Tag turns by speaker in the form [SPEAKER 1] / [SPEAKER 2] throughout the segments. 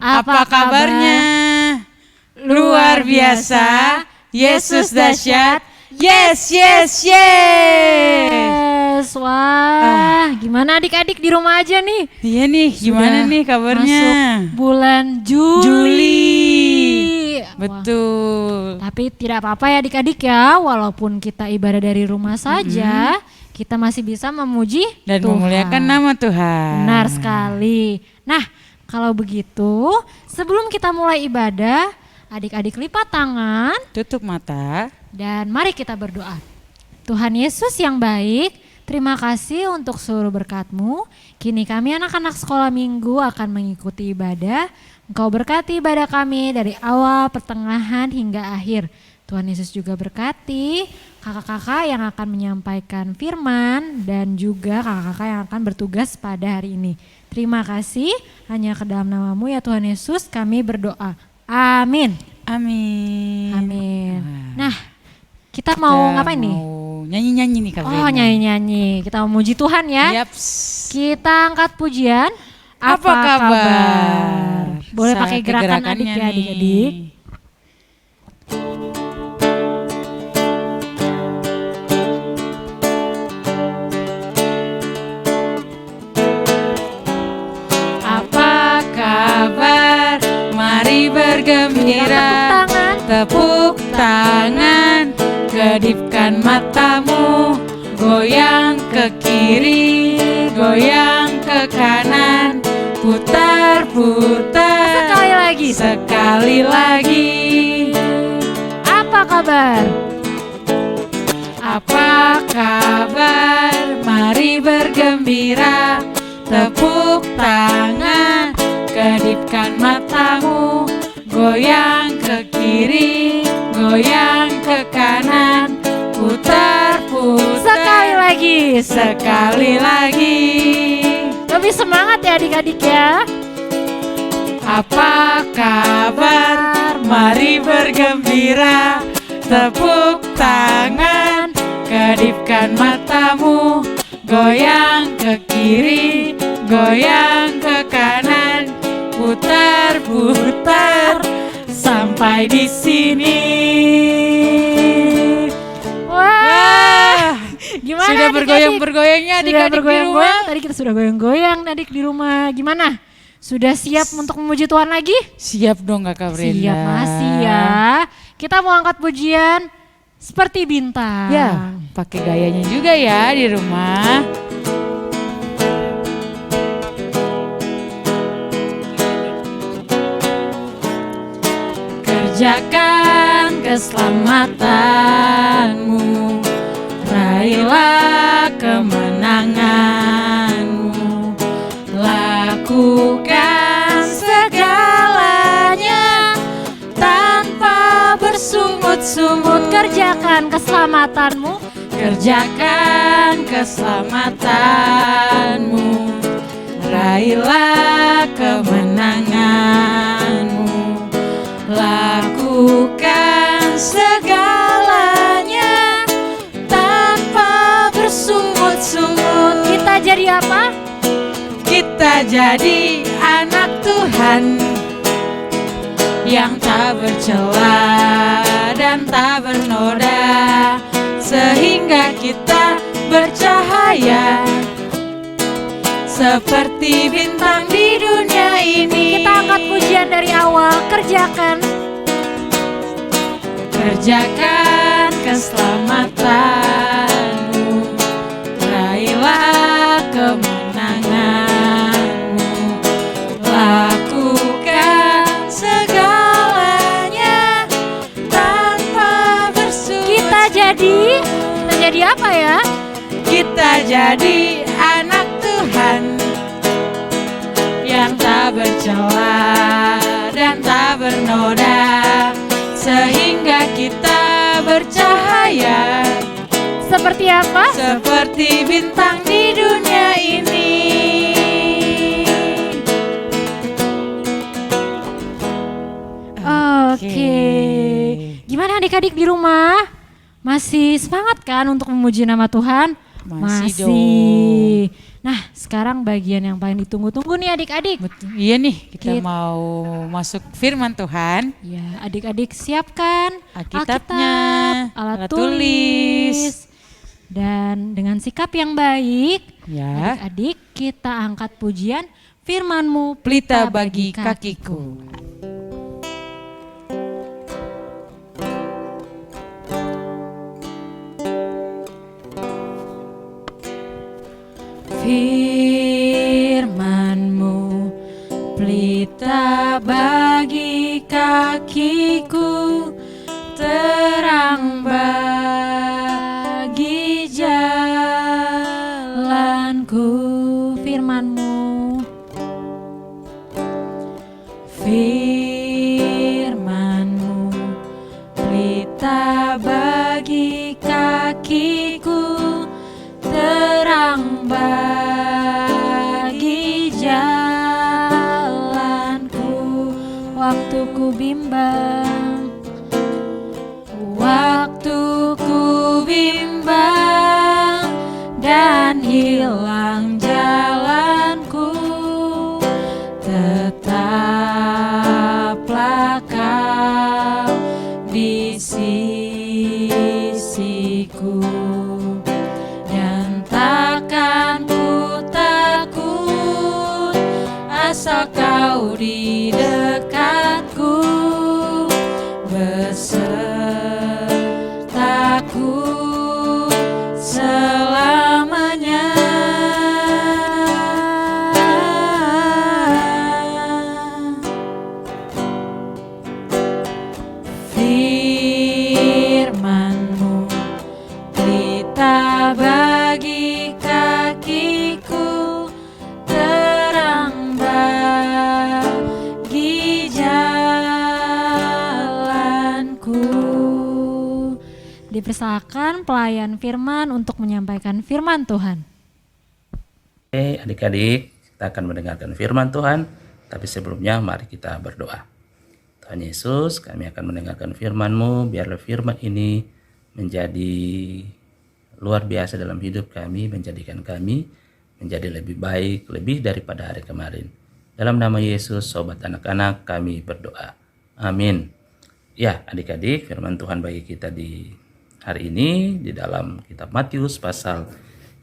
[SPEAKER 1] Apa kabarnya? Luar biasa, Yesus dahsyat. Yes, yes, yes.
[SPEAKER 2] Wah, gimana adik-adik di rumah aja nih?
[SPEAKER 1] Iya nih, gimana nih kabarnya?
[SPEAKER 2] Masuk bulan Juli.
[SPEAKER 1] Betul.
[SPEAKER 2] Wah, tapi tidak apa-apa ya adik-adik ya, walaupun kita ibadah dari rumah saja, kita masih bisa memuji
[SPEAKER 1] Dan
[SPEAKER 2] Tuhan.
[SPEAKER 1] memuliakan nama Tuhan.
[SPEAKER 2] Benar sekali. Nah, kalau begitu, sebelum kita mulai ibadah, adik-adik lipat tangan,
[SPEAKER 1] Tutup mata.
[SPEAKER 2] dan mari kita berdoa. Tuhan Yesus yang baik, terima kasih untuk seluruh berkat-Mu. Kini kami anak-anak sekolah minggu akan mengikuti ibadah. Engkau berkati ibadah kami dari awal, pertengahan hingga akhir. Tuhan Yesus juga berkati kakak-kakak yang akan menyampaikan firman dan juga kakak-kakak yang akan bertugas pada hari ini. Terima kasih, hanya ke dalam nama-Mu ya Tuhan Yesus kami berdoa. Amin.
[SPEAKER 1] Amin.
[SPEAKER 2] Amin. Nah, kita mau ngapain nih?
[SPEAKER 1] Mau nyanyi-nyanyi nih Kak
[SPEAKER 2] Oh,
[SPEAKER 1] Brenda.
[SPEAKER 2] nyanyi-nyanyi. Kita mau muji Tuhan ya.
[SPEAKER 1] Yaps.
[SPEAKER 2] Kita angkat pujian.
[SPEAKER 1] Apa kabar?
[SPEAKER 2] Boleh pakai
[SPEAKER 1] Pakai
[SPEAKER 2] gerakan
[SPEAKER 1] gerakannya
[SPEAKER 2] adik ya
[SPEAKER 1] nih.
[SPEAKER 2] adik-adik.
[SPEAKER 1] Apa kabar? Mari bergembira.
[SPEAKER 2] Tangan.
[SPEAKER 1] Tepuk tangan, kedipkan matamu, goyang ke kiri, goyang ke kanan, putar-putar.
[SPEAKER 2] Sekali lagi.
[SPEAKER 1] Sekali lagi.
[SPEAKER 2] Apa kabar?
[SPEAKER 1] Apa kabar? Mari bergembira. Tepuk tangan, kedipkan matamu, goyang ke kiri, goyang ke kanan, putar-putar.
[SPEAKER 2] Sekali lagi.
[SPEAKER 1] Sekali lagi.
[SPEAKER 2] Lebih semangat ya adik-adik ya.
[SPEAKER 1] Apa kabar? Mari bergembira. Tepuk tangan, kedipkan matamu, goyang ke kiri, goyang ke kanan, putar-putar sampai di sini.
[SPEAKER 2] Wah, gimana
[SPEAKER 1] Sudah
[SPEAKER 2] adik-adik?
[SPEAKER 1] bergoyang-bergoyangnya
[SPEAKER 2] Sudah
[SPEAKER 1] adik-adik di
[SPEAKER 2] bergoyang-goyang.
[SPEAKER 1] rumah?
[SPEAKER 2] Tadi kita sudah goyang-goyang adik di rumah. Gimana? Sudah siap untuk memuji Tuhan lagi?
[SPEAKER 1] Siap dong Kakak Brenda.
[SPEAKER 2] Siap masih ya. Kita mau angkat pujian seperti bintang.
[SPEAKER 1] Ya, pakai gayanya juga ya di rumah. Kerjakan keselamatanmu, raihlah kemenanganmu, lakukan segalanya tanpa bersungut-sungut.
[SPEAKER 2] Kerjakan keselamatanmu.
[SPEAKER 1] Kerjakan keselamatanmu, raihlah kemenanganmu, lakukan segalanya tanpa bersungut-sungut.
[SPEAKER 2] Kita jadi apa?
[SPEAKER 1] Kita jadi anak Tuhan yang tak bercela dan tak bernoda, sehingga kita bercahaya seperti bintang di dunia ini.
[SPEAKER 2] Kita angkat pujian dari awal.
[SPEAKER 1] Kerjakan keselamatanmu, raihlah kemenanganmu, lakukan segalanya tanpa bersungut.
[SPEAKER 2] Kita jadi apa ya?
[SPEAKER 1] Kita jadi anak Tuhan yang tak bercela dan tak bernoda, sehingga kita bercahaya
[SPEAKER 2] Seperti apa?
[SPEAKER 1] seperti bintang di dunia ini.
[SPEAKER 2] Oke. Gimana adik-adik di rumah? Masih semangat kan untuk memuji nama Tuhan?
[SPEAKER 1] Masih dong.
[SPEAKER 2] Nah, sekarang bagian yang paling ditunggu-tunggu nih adik-adik.
[SPEAKER 1] Betul. Iya nih, kita
[SPEAKER 2] Kita-
[SPEAKER 1] mau masuk firman Tuhan.
[SPEAKER 2] Ya, adik-adik siapkan
[SPEAKER 1] Alkitabnya,
[SPEAKER 2] Alkitab, alat
[SPEAKER 1] alat tulis.
[SPEAKER 2] tulis. Dan dengan sikap yang baik,
[SPEAKER 1] Ya,
[SPEAKER 2] adik-adik kita angkat pujian firman-Mu
[SPEAKER 1] pelita bagi kakiku.
[SPEAKER 2] Firman-Mu pelita bagi kakiku, terang bagi jalanku. Firman-Mu, firman-Mu pelita bagi kakiku, terang bagi jalanku. Waktu ku bimbang, waktu ku bimbang dan hilang jalanku, tetaplah Kau di sisiku. Dan takkan ku takut, asal Kau di dekatku, besertaku selamanya. Firman-Mu pelita bagi kakiku, terang bagi jalanku. Dipersilakan pelayan firman untuk menyampaikan firman Tuhan.
[SPEAKER 3] Oke, adik-adik, kita akan mendengarkan firman Tuhan, tapi sebelumnya mari kita berdoa. Tuhan Yesus, kami akan mendengarkan firman-Mu, biarlah firman ini menjadi luar biasa dalam hidup kami, menjadikan kami menjadi lebih baik, lebih daripada hari kemarin. Dalam nama Yesus, sobat anak-anak, kami berdoa. Amin. Ya, adik-adik, firman Tuhan bagi kita di hari ini di dalam kitab Matius pasal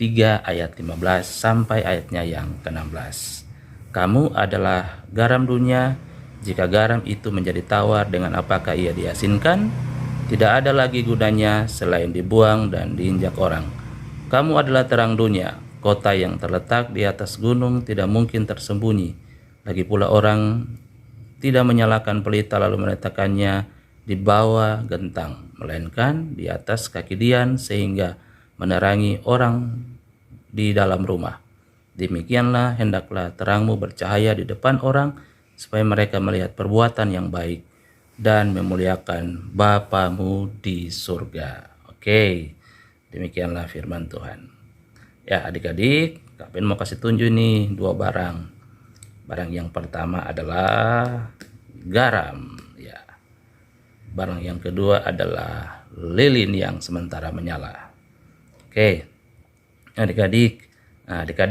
[SPEAKER 3] 3 ayat 15 sampai ayatnya yang ke-16. Kamu adalah garam dunia. Jika garam itu menjadi tawar, dengan apakah ia diasinkan? Tidak ada lagi gunanya selain dibuang dan diinjak orang. Kamu adalah terang dunia. Kota yang terletak di atas gunung tidak mungkin tersembunyi. Lagi pula orang tidak menyalakan pelita lalu meletakkannya di bawah gentang, melainkan di atas kaki dian sehingga menerangi orang di dalam rumah. Demikianlah hendaklah terangmu bercahaya di depan orang, supaya mereka melihat perbuatan yang baik dan memuliakan Bapamu di surga. Oke, demikianlah firman Tuhan. Ya adik-adik, Kak Ben mau kasih tunjuk nih dua barang. Barang yang pertama adalah garam. Ya. Barang yang kedua adalah lilin yang sementara menyala. Oke, adik-adik,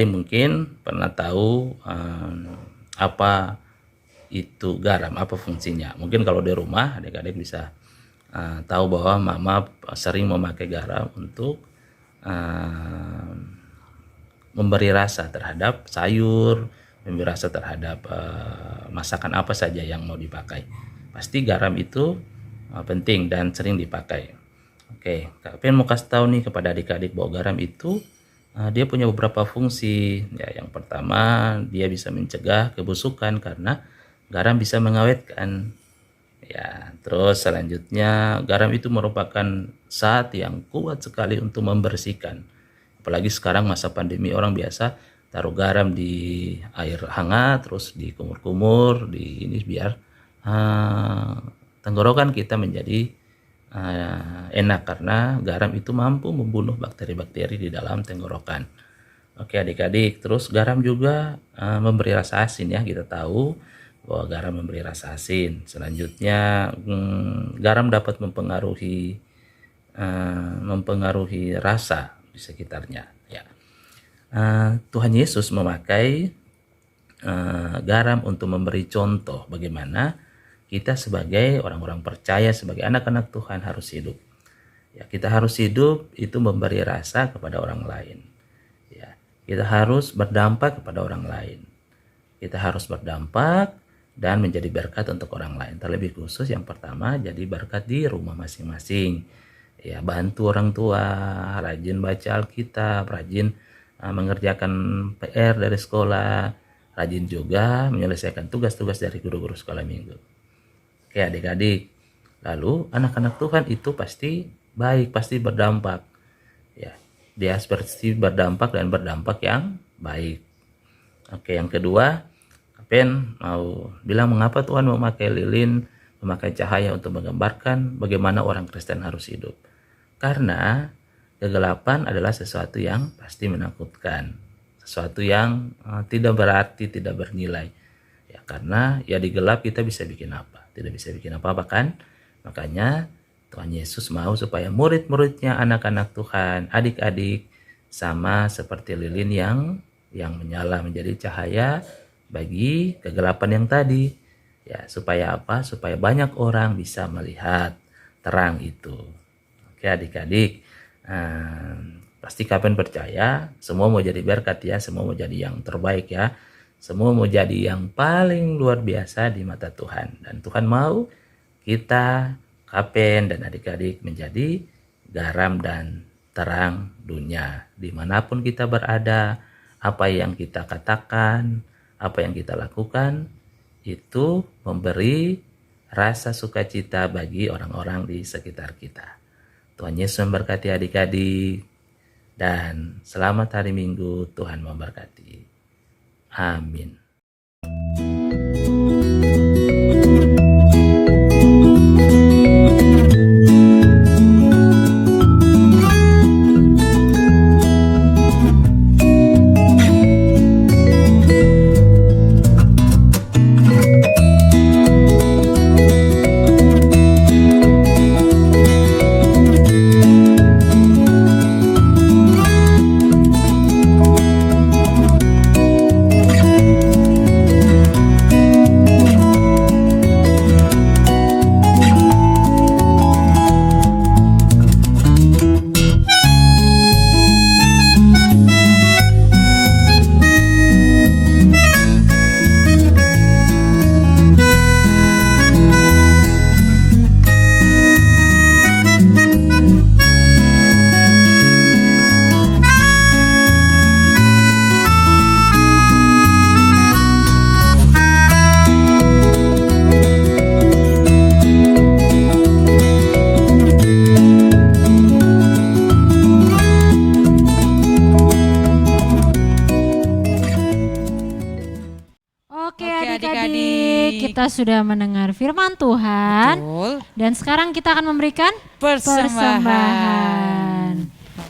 [SPEAKER 3] mungkin pernah tahu apa itu garam, apa fungsinya. Mungkin kalau di rumah adik-adik bisa tahu bahwa mama sering memakai garam untuk memberi rasa terhadap sayur, memberi rasa terhadap masakan apa saja yang mau dipakai. Pasti garam itu penting dan sering dipakai. Oke, Kak Pen mau kasih tahu nih kepada adik-adik bahwa garam itu dia punya beberapa fungsi. Ya, yang pertama dia bisa mencegah kebusukan karena garam bisa mengawetkan. Ya, terus selanjutnya garam itu merupakan zat yang kuat sekali untuk membersihkan. Apalagi sekarang masa pandemi orang biasa taruh garam di air hangat, terus di kumur-kumur, di ini biar tenggorokan kita menjadi enak karena garam itu mampu membunuh bakteri-bakteri di dalam tenggorokan. Oke adik-adik, terus garam juga memberi rasa asin ya, kita tahu bahwa garam memberi rasa asin. Selanjutnya garam dapat mempengaruhi rasa di sekitarnya ya. Tuhan Yesus memakai garam untuk memberi contoh bagaimana kita sebagai orang-orang percaya, sebagai anak-anak Tuhan harus hidup. Ya, kita harus hidup itu memberi rasa kepada orang lain. Ya, kita harus berdampak kepada orang lain. Kita harus berdampak dan menjadi berkat untuk orang lain. Terlebih khusus yang pertama jadi berkat di rumah masing-masing. Ya, bantu orang tua, rajin baca Alkitab, rajin mengerjakan PR dari sekolah, rajin juga menyelesaikan tugas-tugas dari guru-guru sekolah minggu. Oke adik-adik, lalu anak-anak Tuhan itu pasti baik, pasti berdampak. Ya, dia pasti berdampak dan berdampak yang baik. Oke, yang kedua, Apen mau bilang mengapa Tuhan memakai lilin, memakai cahaya untuk menggambarkan bagaimana orang Kristen harus hidup. Karena kegelapan adalah sesuatu yang pasti menakutkan, sesuatu yang tidak berarti, tidak bernilai. Ya, karena ya di gelap kita bisa bikin apa? Tidak bisa bikin apa-apa kan? Makanya Tuhan Yesus mau supaya murid-muridnya, anak-anak Tuhan, adik-adik sama seperti lilin yang menyala menjadi cahaya bagi kegelapan yang tadi. Ya, supaya apa? Supaya banyak orang bisa melihat terang itu. Oke adik-adik, pasti Kapen percaya semua mau jadi berkat ya, semua mau jadi yang terbaik ya. Semua mau jadi yang paling luar biasa di mata Tuhan. Dan Tuhan mau kita, Kapen dan adik-adik menjadi garam dan terang dunia. Dimanapun kita berada, apa yang kita katakan, apa yang kita lakukan, itu memberi rasa sukacita bagi orang-orang di sekitar kita. Tuhan Yesus memberkati adik-adik. Dan selamat hari Minggu, Tuhan memberkati. Amin.
[SPEAKER 2] Kita sudah mendengar firman Tuhan.
[SPEAKER 1] Betul.
[SPEAKER 2] Dan sekarang kita akan memberikan persembahan.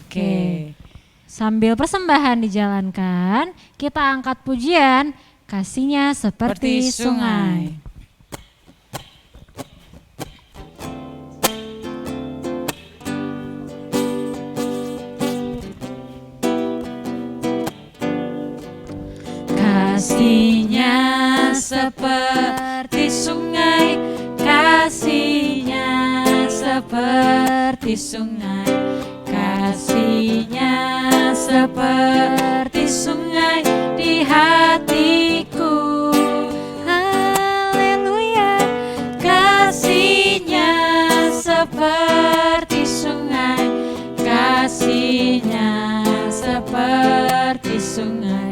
[SPEAKER 2] Oke. Sambil persembahan dijalankan, kita angkat pujian Kasihnya Seperti Sungai.
[SPEAKER 1] Kasihnya seperti sungai, kasihnya seperti sungai, kasihnya seperti sungai di hatiku. Haleluya, kasihnya seperti sungai, kasihnya seperti sungai,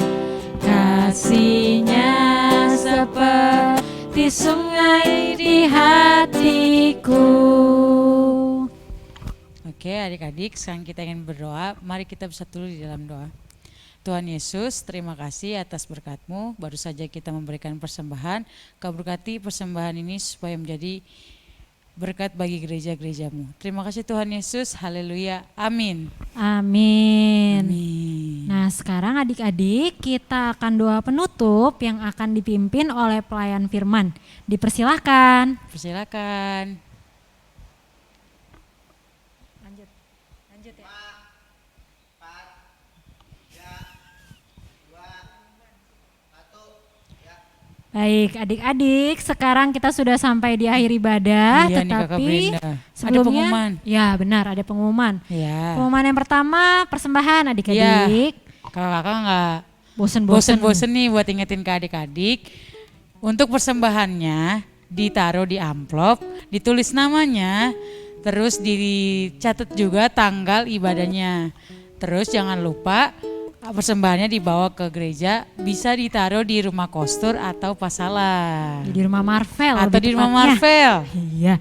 [SPEAKER 1] kasihnya seperti sungai di hatiku. Oke adik-adik, sekarang kita ingin berdoa. Mari kita bersatu dulu di dalam doa. Tuhan Yesus, terima kasih atas berkat-Mu. Baru saja kita memberikan persembahan. Kau berkati persembahan ini supaya menjadi berkat bagi gereja-gereja-Mu. Terima kasih Tuhan Yesus, haleluya, amin.
[SPEAKER 2] Amin.
[SPEAKER 1] Amin.
[SPEAKER 2] Nah sekarang adik-adik kita akan doa penutup yang akan dipimpin oleh pelayan firman. Dipersilahkan.
[SPEAKER 1] Persilakan.
[SPEAKER 2] Baik, adik-adik, sekarang kita sudah sampai di akhir ibadah,
[SPEAKER 1] Iya nih, Kakak
[SPEAKER 2] tetapi
[SPEAKER 1] Brenda. Ada
[SPEAKER 2] sebelumnya,
[SPEAKER 1] pengumuman.
[SPEAKER 2] ya benar ada pengumuman.
[SPEAKER 1] Ya.
[SPEAKER 2] Pengumuman yang pertama, persembahan adik-adik.
[SPEAKER 1] Kakak nggak
[SPEAKER 2] Bosen-bosen.
[SPEAKER 1] bosen-bosen nih buat ingetin ke adik-adik. Untuk persembahannya ditaruh di amplop, ditulis namanya, terus dicatat juga tanggal ibadahnya. Terus jangan lupa persembahannya dibawa ke gereja, bisa ditaruh di rumah kostur atau pasalan.
[SPEAKER 2] Di rumah Marvel.
[SPEAKER 1] Atau
[SPEAKER 2] lebih
[SPEAKER 1] di rumah
[SPEAKER 2] tepatnya.
[SPEAKER 1] Marvel.
[SPEAKER 2] Iya.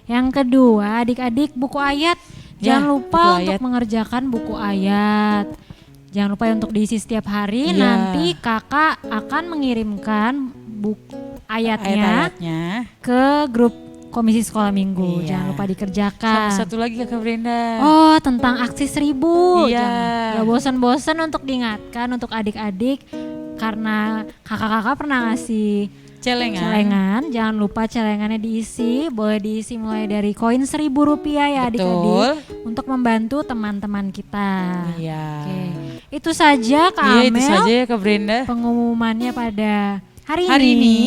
[SPEAKER 2] Yang kedua, adik-adik buku ayat.
[SPEAKER 1] Ya,
[SPEAKER 2] Jangan lupa
[SPEAKER 1] buku
[SPEAKER 2] untuk
[SPEAKER 1] ayat.
[SPEAKER 2] mengerjakan buku ayat. Jangan lupa untuk diisi setiap hari.
[SPEAKER 1] Iya.
[SPEAKER 2] Nanti kakak akan mengirimkan buku ayatnya
[SPEAKER 1] Ayat-ayatnya.
[SPEAKER 2] ke grup komisi sekolah minggu.
[SPEAKER 1] Iya.
[SPEAKER 2] Jangan lupa
[SPEAKER 1] Sama
[SPEAKER 2] dikerjakan.
[SPEAKER 1] satu lagi Kakak Brenda.
[SPEAKER 2] Oh, tentang aksi 1000.
[SPEAKER 1] Iya.
[SPEAKER 2] Jangan. Gak bosan-bosan untuk diingatkan untuk adik-adik. Karena kakak-kakak pernah ngasih celengan. Jangan lupa celengannya diisi. Boleh diisi mulai dari koin Rp1.000 ya
[SPEAKER 1] Betul.
[SPEAKER 2] adik-adik. Untuk membantu teman-teman kita.
[SPEAKER 1] Iya.
[SPEAKER 2] Oke. Itu saja Kak
[SPEAKER 1] Iya,
[SPEAKER 2] Amel.
[SPEAKER 1] itu saja ya Kak Brenda.
[SPEAKER 2] Pengumumannya pada hari
[SPEAKER 1] Hari
[SPEAKER 2] ini.
[SPEAKER 1] ini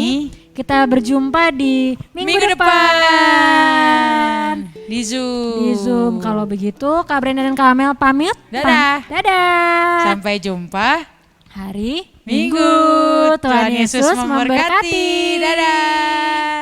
[SPEAKER 2] Kita berjumpa di minggu
[SPEAKER 1] depan di Zoom.
[SPEAKER 2] Di Zoom. Kalau begitu Kak Brenda dan Kak Amel pamit.
[SPEAKER 1] Dadah.
[SPEAKER 2] Dadah.
[SPEAKER 1] Sampai jumpa
[SPEAKER 2] Hari
[SPEAKER 1] Minggu.
[SPEAKER 2] Tuhan Yesus memberkati.
[SPEAKER 1] Dadah.